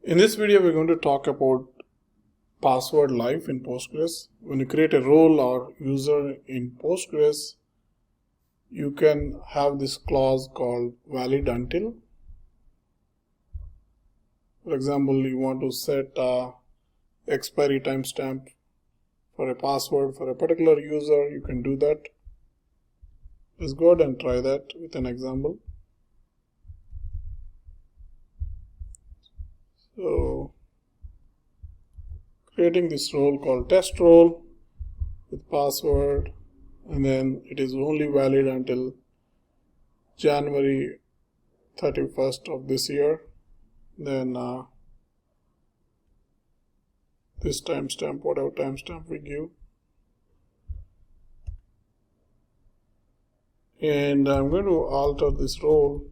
In this video, we're going to talk about password life in Postgres. When you create a role or user in Postgres, you can have this clause called valid until. For example, you want to set expiry timestamp for a password for a particular user, you can do that. Let's go ahead and try that with an example. So, creating this role called test role with password, and then it is only valid until January 31st of this year. Then this timestamp, whatever timestamp we give, and I'm going to alter this role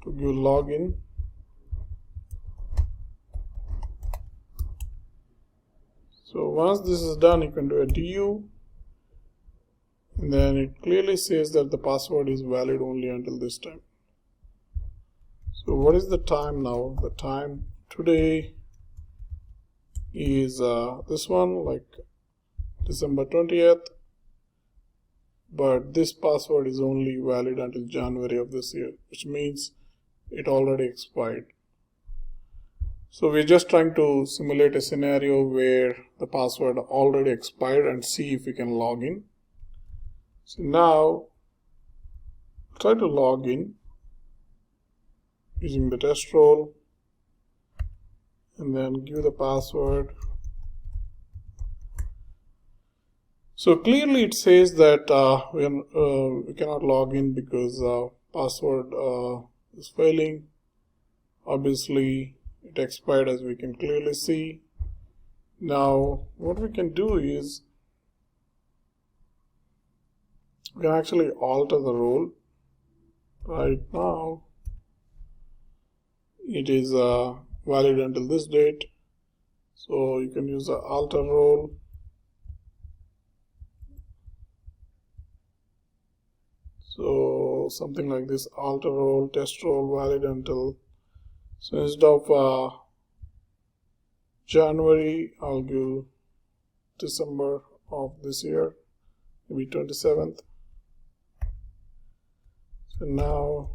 to give login. So once this is done, you can do a du, and then it clearly says that the password is valid only until this time. So what is the time now? The time today is this one, like December 20th, but this password is only valid until January of this year, which means it already expired. So we're just trying to simulate a scenario where the password already expired and see if we can log in. So now try to log in using the test role and then give the password. So clearly it says that we cannot log in because password is failing. Obviously it expired, as we can clearly see. Now what we can do is we can actually alter the role. Right now it is valid until this date, so you can use the alter role. So something like this: alter role, test role, valid until. So instead of January, I'll give December of this year, maybe 27th. So now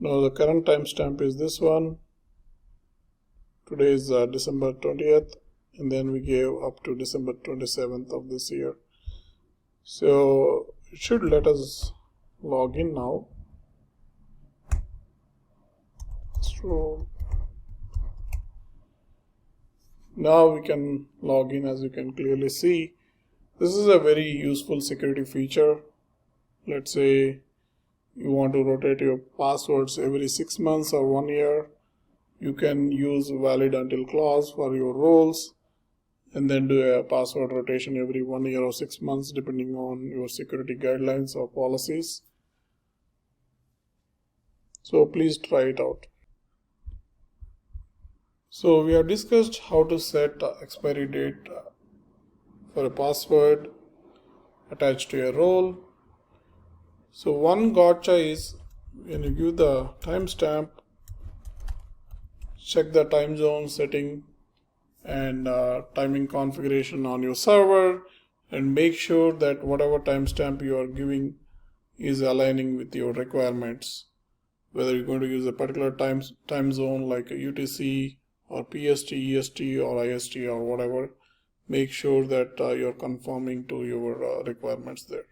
the current timestamp is this one. Today is December 20th, and then we gave up to December 27th of this year. So it should let us log in now. So now we can log in, as you can clearly see. This is a very useful security feature. Let's say you want to rotate your passwords every 6 months or 1 year. You can use valid until clause for your roles and then do a password rotation every 1 year or 6 months, depending on your security guidelines or policies. So please try it out. So we have discussed how to set expiry date for a password attached to a role. So one gotcha is when you give the timestamp, check the time zone setting and timing configuration on your server, and make sure that whatever timestamp you are giving is aligning with your requirements. Whether you're going to use a particular time zone like a UTC or PST, EST or IST or whatever, make sure that you're conforming to your requirements there.